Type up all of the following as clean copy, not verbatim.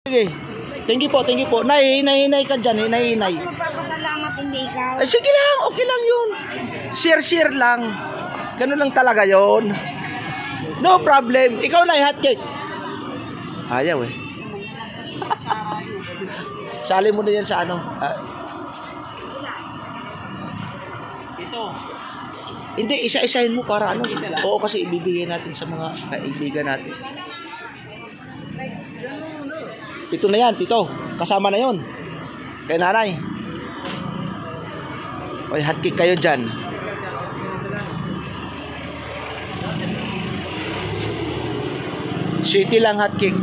Sige. Thank you po, thank you po. Hinay ka dyan, hinay. Magpapasalamat, hindi ikaw. Ay, sige lang, okay lang yun. Share lang. Ganun lang talaga yun. No problem. Ikaw na, hotcake. Ayaw eh. Sali mo na yan sa ano. Ito. Hindi, isa-isahin mo para ano. Oo, kasi ibibigay natin sa mga kaibigan natin. Pito na yan, pito. Kasama na yon. Kay nanay. Oy, hotcake kayo dyan. Sweetie lang hotcake.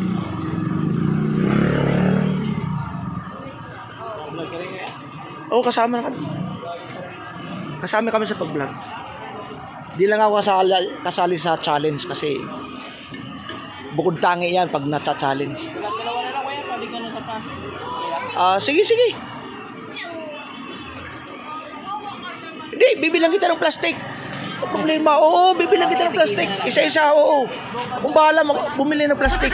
Oo, kasama na kami. Kasama kami sa pag-vlog. Di lang ako kasali sa challenge kasi bukod tangi yan pag nata-challenge. Sige. Hindi, bibilang kita ng plastic. Problema, oo, bibilang kita ng plastic. Isa-isa, oo. Kung bahala, bumili ng plastic.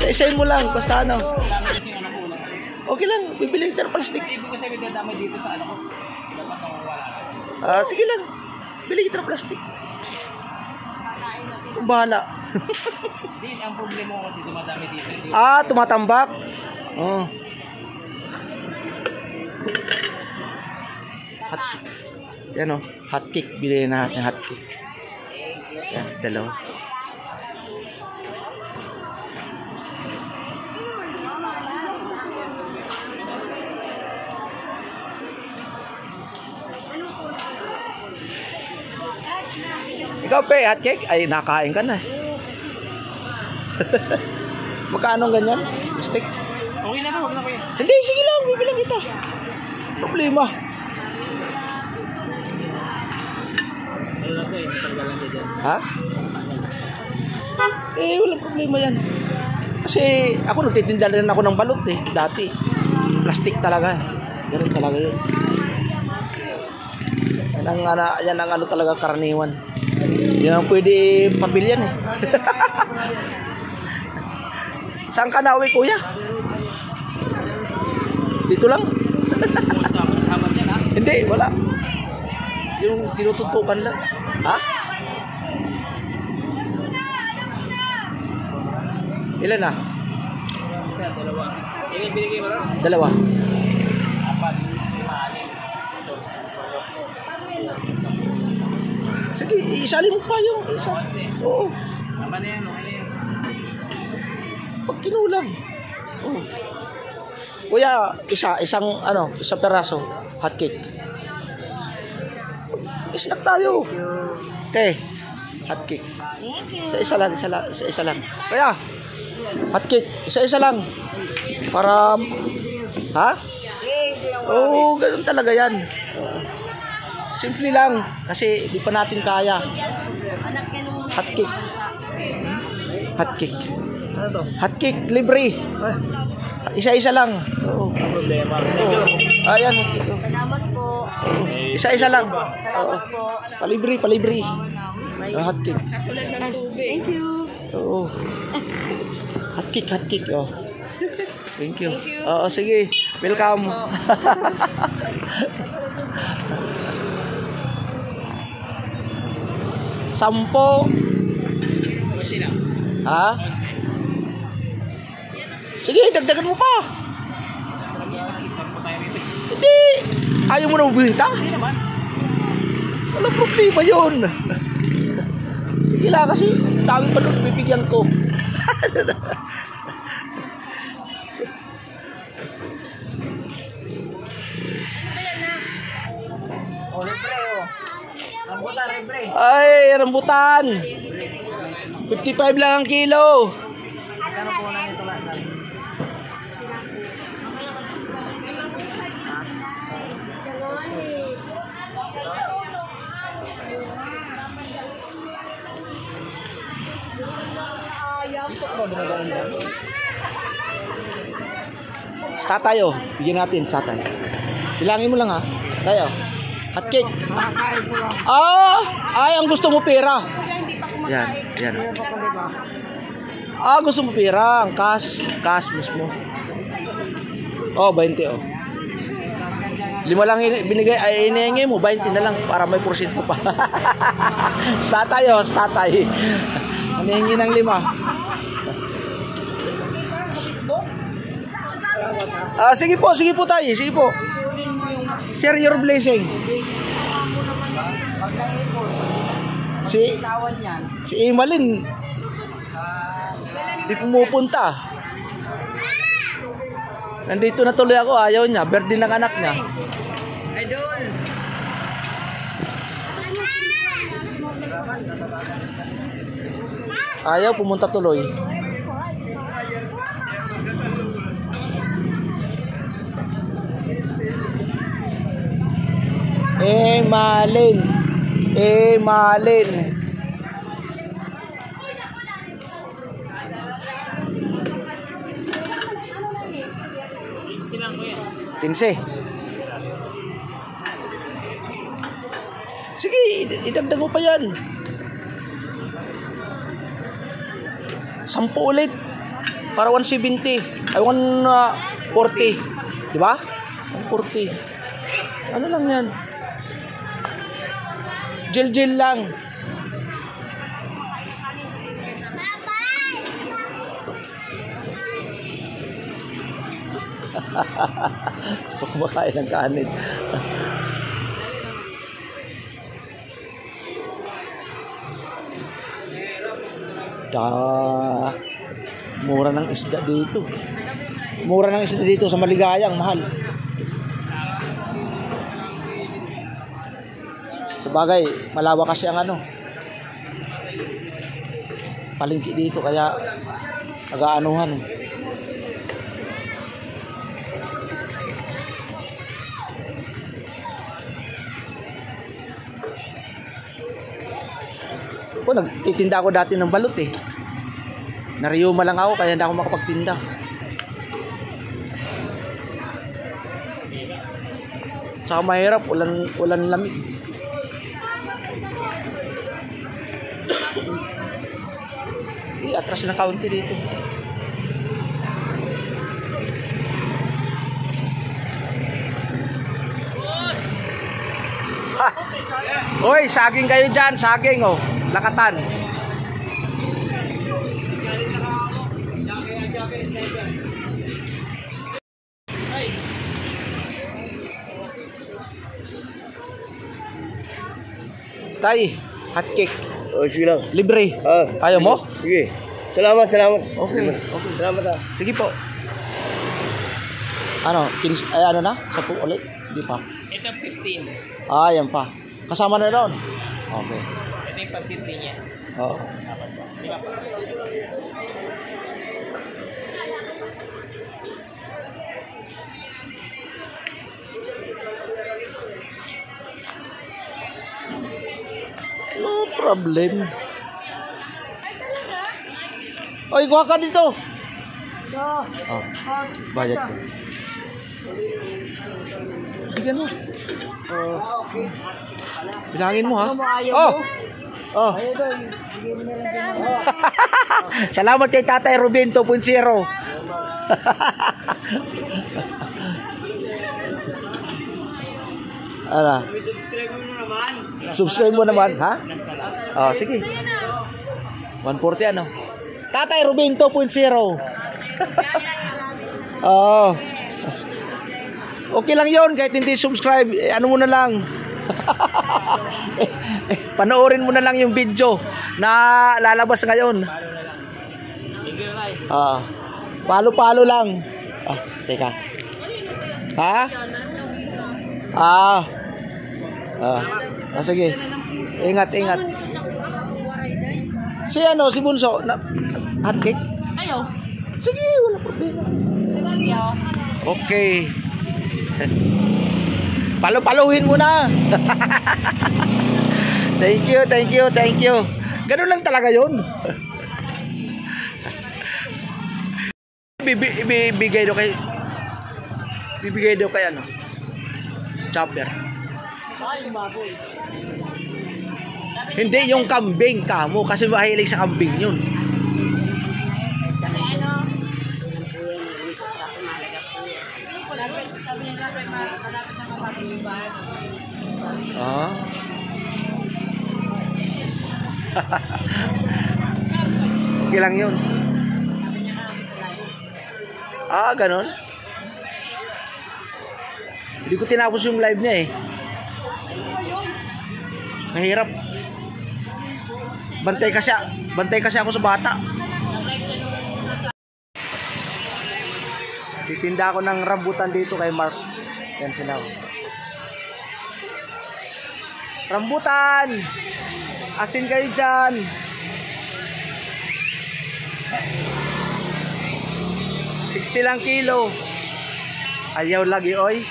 Isa-isahin mo lang, basta ano. Okay lang, bibili kita ng plastic. Ibig ko sabihin dadamay dito sa ano ko. Sige lang, bili kita ng plastic. Kung bahala. Din, ang problema ko kasi dumadami dito. Tumatambak. Oh. Yan o, hotcake. Bilhin natin hotcake. Yan, dalawa. Ikaw pe, hotcake? Ay, nakain ka na. Magkano ganyan? Stick? Okay na ba? Huwag na kuya. Hindi, sige lang. Bibilang kita. Problema. Ano lang kuya, tanggalan ka dyan. Ha? Walang problema yan. Kasi ako nagtitinda rin ako ng balot eh. Dati. Plastic talaga. Ganun talaga yun. Yan ang ano talaga karaniwan. Yan ang pwede pabilyan eh. Saan ka na uwi, kuya? Dito lang? Sabat yan ha? Hindi, wala. Yung tinututukan lang. Ha? Ilan na? Isa, dalawa. Ilan binigay mo rin? Dalawa. Apat. 5, 6. Sige, isalin mo pa yung isa. Oo. Tama na yan, okay na yan. Pag kinulang. Oo. Kuya, isang peraso, hotcake. Snack tayo. Te, hotcake. Isa lang. Kuya, hotcake, isa lang. Para, ha? Oo, ganun talaga yan. Simple lang, kasi di pa natin kaya. Hotcake. Hotcake. Ano to? Hotcake, libre. Isa-isa lang. Oo. Ang problema. Ayan. Salamat po. Isa-isa lang. Oo. Salamat po. Palibre. Hotcake. Thank you. Oo. Hotcake. Oh. Thank you. Oo, sige. Welcome. Sampo. Ha? Sige, dagdagan mo pa. Hindi. Ayaw mo na ubinta? Hindi naman. Walang problema yun. Sige lang kasi. Dami pa doon bibigyan ko. Oh, libre oh. Rambutan, libre. Ay, rambutan. 55 lang ang kilo. Magkano po na nito lahat? Dito ko dumadaan dyan. Sa tayo. Bigyan natin, tatay. Bilangin mo lang ha. Tayo. Hotcake. Makakain ko lang. Ay, ang gusto mo pera. Yan. Ayan. Ah, gusto mo pirang. Cash. Cash mismo. Oh, 20 oh. 5 lang binigay, ay inihingi mo, 20 na lang para may porsyento pa. Statay oh, statay. Inihingi ng 5. Ah, sige po tayo, sige po. Share your blessing. Si Imalin di pumupunta. Nandito na tuloy ako, ayaw niya, birthday ng anak niya. Idol. Ayaw pumunta tuloy. Malin. Tinse. Sige, idagdag mo pa yan. 10 ulit. Para 170. Ay, 140. Diba? 140. Ano lang yan? Gel lang. Ito kumakain ng kanin. Mura ng isda dito. Mura ng isda dito sa Maligayang, mahal. Sabagay, malawak kasi ang palengke dito, kaya nag-aanuhan. Nagtitinda ako dati ng balot eh. Nariyuma lang ako kaya hindi ako makapagtinda. Saka mahirap, ulan lamig. Atras na kaunti dito. Ha! Oy, saging kayo dyan, saging oh. Lakatan. Tay, hot cake. Oh, sige lang. Libre. Ayaw mo? Sige. Salamat. Okay. Salamat ah. Sige po. Ano, na? 10 ulit? Hindi pa. Ito 15. Ah, yan pa. Kasama na doon? Okay. Ito yung 15 niya. Oo. No problem. Oy, kuha ka dito. Oh, bayad ko. Bigyan mo. Bilangin mo ha. Oh. Salamat kay Tatay Ruben 2.0. Ano? Subscribe mo naman, ha? Oh, sige. 140 ano? Tatay Ruben 2.0. Oh. Okay lang 'yon kahit hindi subscribe, ano mo na lang. Panoorin mo na lang yung video na lalabas ngayon. Palo-palo lang. Teka. Ha? Sige. Ingat. Si Bunso, hot cake? Ayaw. Sige, wala problema. Okay. Palo-paluhin mo na. Thank you. Ganun lang talaga yun. Bibigay daw kay chopper. Hindi yung kambing kamo kasi mahilig sa kambing yun. Ah. Okay lang yun. Ah, ganon. Hindi ko tinapos yung live niya eh. Mahirap. Bantay kasi ako sa bata. Titinda ako ng rambutan dito kay Mark. Yan sila. Rambutan! Asin kayo dyan! $60 lang kilo. Ayaw lagi oy.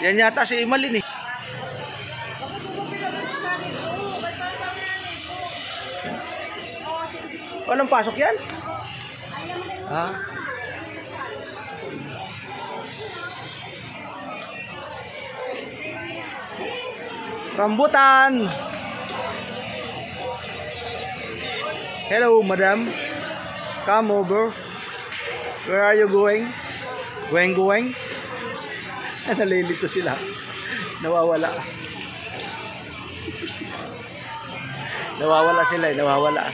Yan yata si Imalin eh. Walang pasok yan? Ha? Rambutan. Hello, madam. Come over. Where are you going? Going? Nalilito sila. Nawawala. Nawawala sila, nawawala.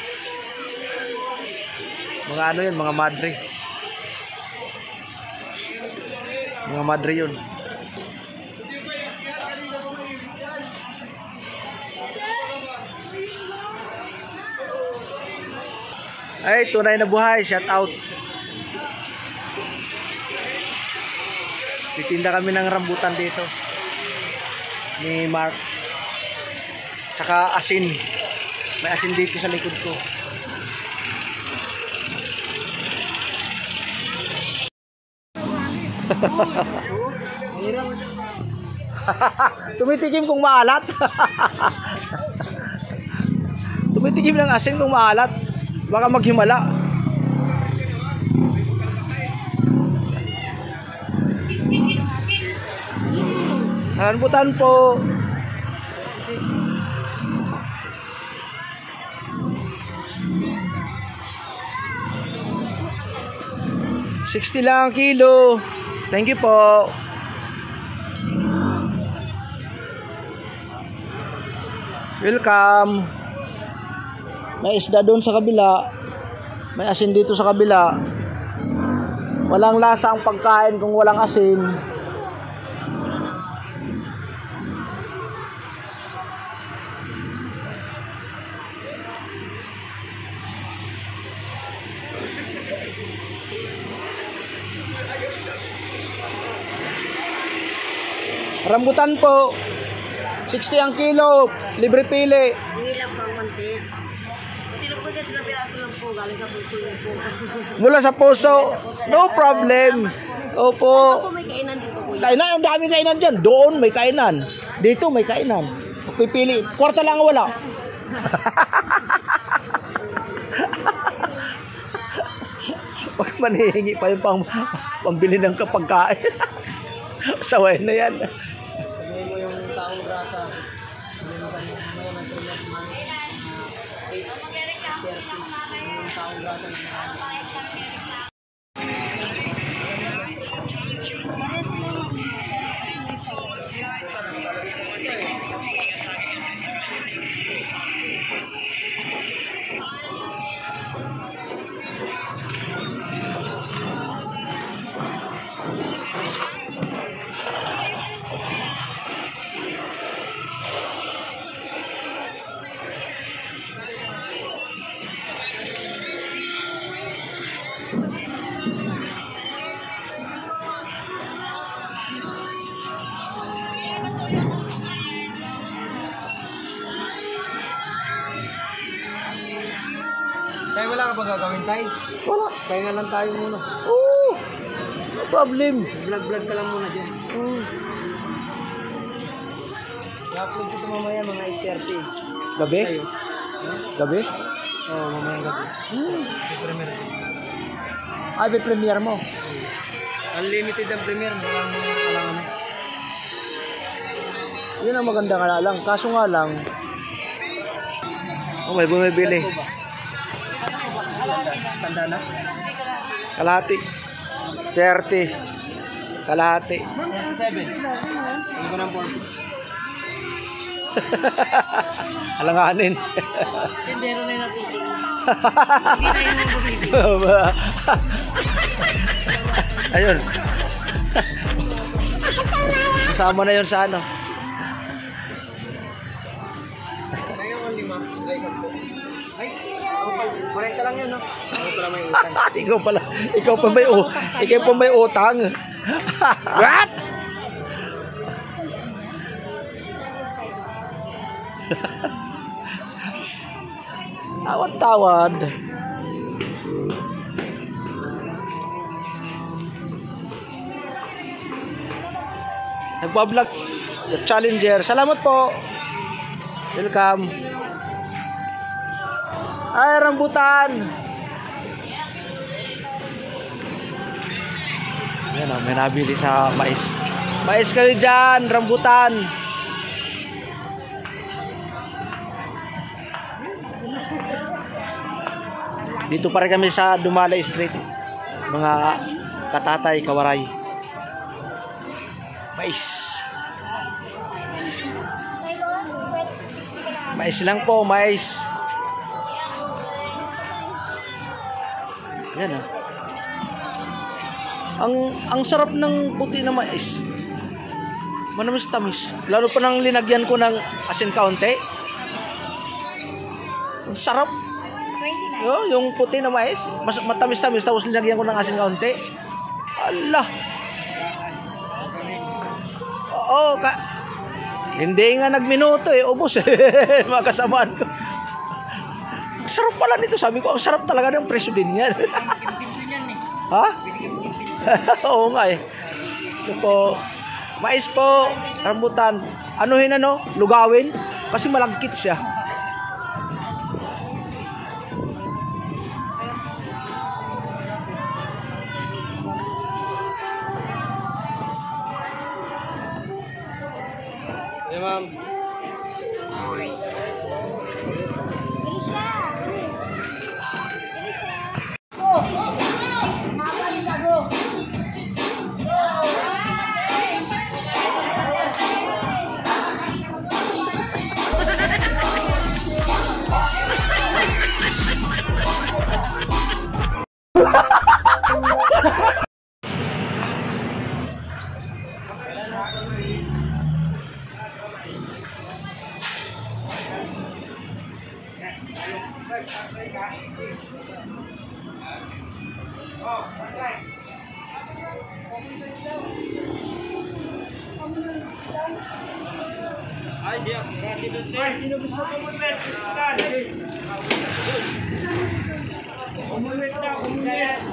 Mga ano yun, mga madre. Mga madre yun. Ay, tunay na buhay. Shout out. Titinda kami ng rambutan dito. Ni Mark. Tsaka asin. May asin dito sa likod ko. Tumitikim kung maalat. Tumitikim ng asin kung maalat. Baka maghimala. Rambutan po. $60 lang kilo. Thank you po. Welcome. May isda doon sa kabila. May asin dito sa kabila. Walang lasa ang pagkain kung walang asin. Rambutan po. 60 ang kilo. Libre pili. Hindi lang po ang konti. Sino po dyan sila piraso lang po. Galing sa puso yung po. Mula sa puso. No problem. Opo. Ako may kainan dito kuya. Kainan, ang daming kainan dyan. Doon may kainan. Dito may kainan. Pipili. Kwarta lang ang wala. Pag manihingi pa yung pambili ng kapagkain. Saway na yan. Sabihin mo yung taong grasa. Sabihin mo kanina mo ng 3 months. Yung taong grasa na Tay, wala ka ba gagawin, Tay? Wala. Kaya lang tayo muna. Oo. No problem. Vlog ka lang muna dyan. I-upload ko ito mamaya mga 8:30. Gabi? Sa'yo. Gabi? Oo, mamayang gabi. May premier. Ay, may premiere mo. Unlimited ang premier. Walang kailangan. Yun ang maganda nga lang. Kaso nga lang, may bumibili. Tanda na? Kalahati. 30. Kalahati. 7. Hindi ko ng 4. Alanganin. Tindero na yung napili. Hindi na yung mabibili. Ayun. Kasama na yun sa ano. Ngayon ang 5. Ay, 10. Ay, correct lang yun, no? Ako pala may utang. ikaw pa may utang. What? Tawad-tawad. Nagpa-vlog Challenger. Salamat po. Welcome. Ay, rambutan. Yan o, may nabili sa mais. Mais kayo dyan, rambutan. Dito pa rin kami sa Dumalay Street. Mga katatay, kawaray. Mais. Mais lang po, mais. Yan ah. Ang sarap ng puti na mais. Manamis-tamis. Lalo pa nang linagyan ko ng asin kaunti. Ang sarap. Yung puti na mais, mas matamis-tamis tapos linagyan ko ng asin kaunti. Allah. Oo, hindi nga nagminuto eh, ubos eh. Mga kasamaan ko. Ang sarap pala nito, sabi ko, ang sarap talaga ng presyo din yan. Ha? Oo nga eh. Ito po, mais po, rambutan. Anuhin ano? Lugawin? Kasi malagkit siya. Hey, ma'am. Ay, dia. Sino gusto kumulwet? Kumulwet na, kumulwet.